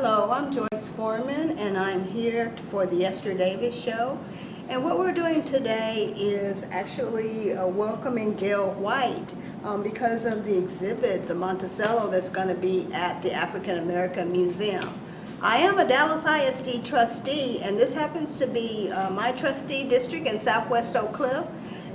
Hello, I'm Joyce Forman, and I'm here for the Ester Show. And what we're doing today is actually welcoming Gail White because of the exhibit, the Monticello, that's going to be at the African American Museum. I am a Dallas ISD trustee, and this happens to be my trustee district in Southwest Oak Cliff.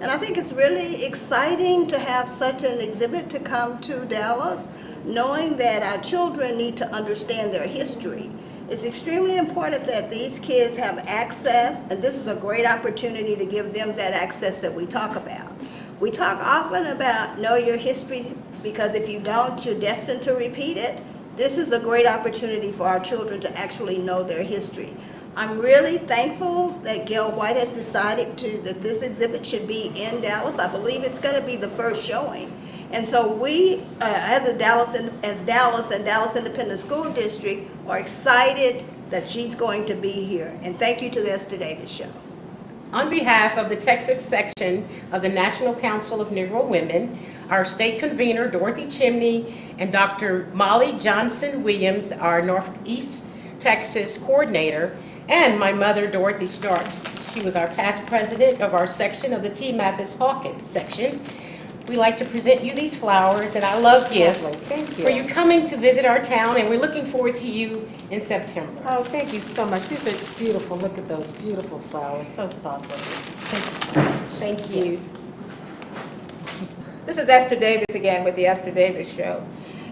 And I think it's really exciting to have such an exhibit to come to Dallas, knowing that our children need to understand their history. It's extremely important that these kids have access, and this is a great opportunity to give them that access that we talk about. We talk often about know your history, because if you don't, you're destined to repeat it. This is a great opportunity for our children to actually know their history. I'm really thankful that Gail White has decided that this exhibit should be in Dallas. I believe it's going to be the first showing. And so we, as Dallas and Dallas Independent School District, are excited that she's going to be here. And thank you to the Ester Davis Show. On behalf of the Texas section of the National Council of Negro Women, our state convener, Dorothy Chimney, and Dr. Molly Johnson Williams, our Northeast Texas coordinator, and my mother, Dorothy Starks. She was our past president of our section of the T. Mathis Hawkins section. We like to present you these flowers, and I love gifts for you coming to visit our town, and we're looking forward to you in September. Oh, thank you so much. These are beautiful. Look at those beautiful flowers. So thoughtful. Thank you so much. Thank you. Yes. This is Esther Davis again with the Esther Davis Show.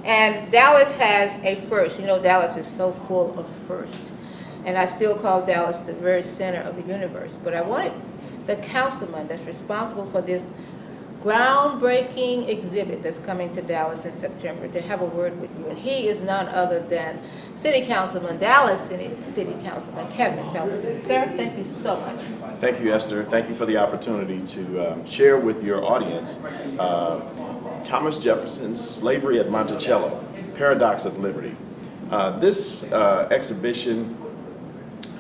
And Dallas has a first. You know, Dallas is so full of firsts. And I still call Dallas the very center of the universe. But I wanted the councilman that's responsible for this groundbreaking exhibit that's coming to Dallas in September to have a word with you. And he is none other than City Councilman, Dallas City Councilman Kevin Felton. Sir, thank you so much. Thank you, Esther. Thank you for the opportunity to share with your audience Thomas Jefferson's Slavery at Monticello, Paradox of Liberty. This exhibition,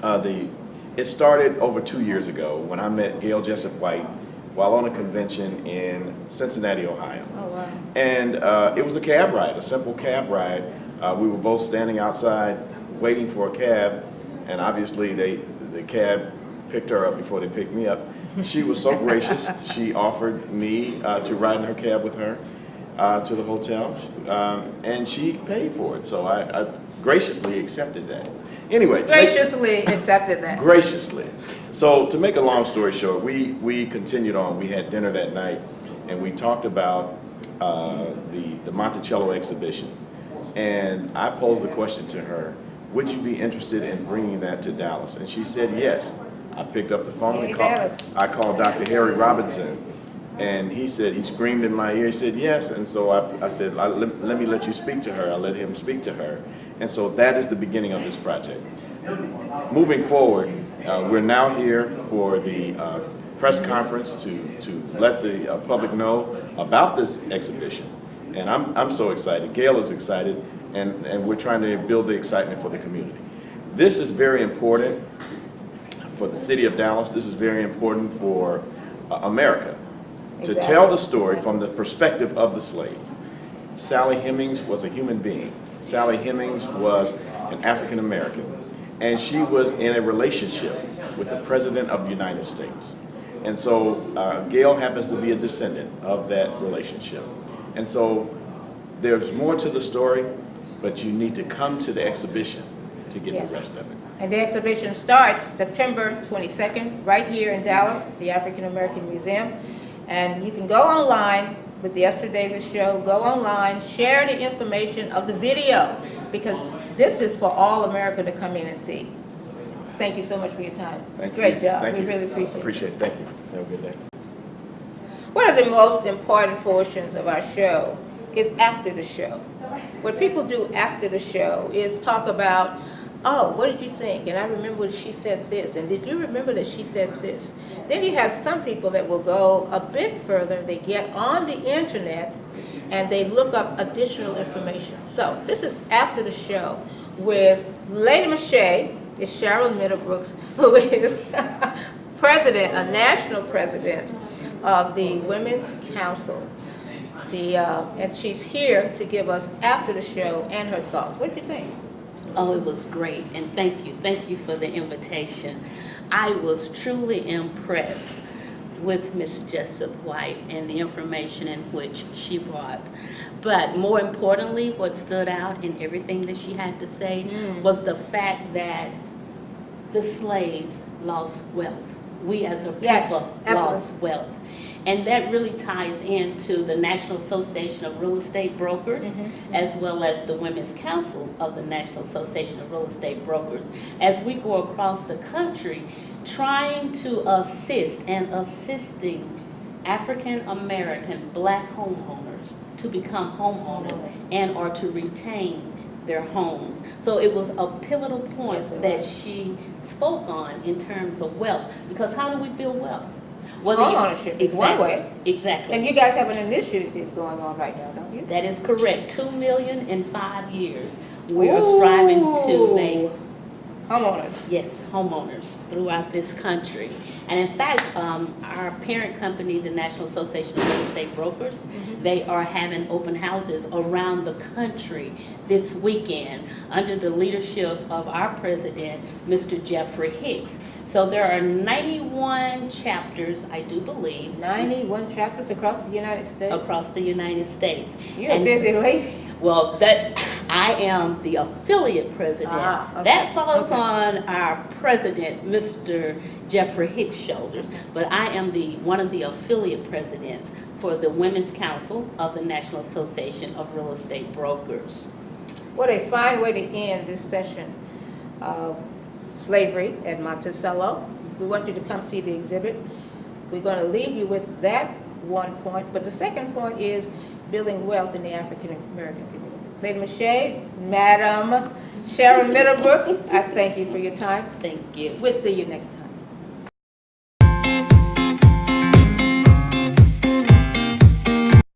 it started over 2 years ago when I met Gail Jessup White while on a convention in Cincinnati, Ohio. Oh, wow. And it was a cab ride, a simple cab ride. We were both standing outside waiting for a cab, and obviously the cab picked her up before they picked me up. She was so gracious. She offered me to ride in her cab with her to the hotel, and she paid for it. So I graciously accepted that. Anyway, Graciously accepted that. Graciously. So to make a long story short, we continued on. We had dinner that night, and we talked about the Monticello exhibition. And I posed the question to her, would you be interested in bringing that to Dallas? And she said yes. I picked up the phone and I called Dr. Harry Robinson, and he screamed in my ear, he said yes. And so I said, let me let you speak to her. I let him speak to her. And so that is the beginning of this project. Moving forward, we're now here for the press conference to let the public know about this exhibition. And I'm so excited. Gail is excited, and we're trying to build the excitement for the community. This is very important for the city of Dallas. This is very important for America, to tell the story from the perspective of the slave. Sally Hemings was a human being. Sally Hemings was an African American, and she was in a relationship with the President of the United States. And so Gail happens to be a descendant of that relationship. And so there's more to the story, but you need to come to the exhibition to get the rest of it. And the exhibition starts September 22nd, right here in Dallas at the African American Museum. And you can go online with the Esther Davis Show, go online, share the information of the video, because this is for all America to come in and see. Thank you so much for your time. Great job. Thank you. We really appreciate it. Appreciate it. Thank you. Have a good day. One of the most important portions of our show is after the show. What people do after the show is talk about, oh, what did you think? And I remember she said this, and did you remember that she said this? Then you have some people that will go a bit further. They get on the internet and they look up additional information. So this is after the show with Lady Mache, is Cheryl Middlebrooks, who is president, a national president of the Women's Council. And she's here to give us after the show and her thoughts. What do you think? Oh, it was great, and thank you. Thank you for the invitation. I was truly impressed with Miss Jessup White and the information in which she brought. But more importantly, what stood out in everything that she had to say was the fact that the slaves lost wealth. We as a people Yes, lost wealth. And that really ties into the National Association of Real Estate Brokers, as well as the Women's Council of the National Association of Real Estate Brokers, as we go across the country trying to assist and assisting African American Black homeowners to become homeowners and or to retain their homes. So it was a pivotal point Yes, it that was. she spoke on in terms of wealth, because how do we build wealth? Homeownership is one way. Exactly. And you guys have an initiative going on right now, don't you? That is correct. 2 million in 5 years. We are striving to make, Homeowners. yes, homeowners throughout this country. And in fact, our parent company, the National Association of Real Estate Brokers, they are having open houses around the country this weekend under the leadership of our president, Mr. Jeffrey Hicks. So there are 91 chapters, I do believe, 91 chapters across the United States. across the United States. You're a And busy lady. well, that I am the affiliate president. Okay. That falls Okay. on our president, Mr. Jeffrey Hicks' shoulders. But I am one of the affiliate presidents for the Women's Council of the National Association of Real Estate Brokers. What a fine way to end this session of slavery at Monticello. We want you to come see the exhibit. We're going to leave you with that one point, but the second point is building wealth in the African American community. Lady Michelle, Madam Sharon Middlebrooks, I thank you for your time. Thank you. We'll see you next time.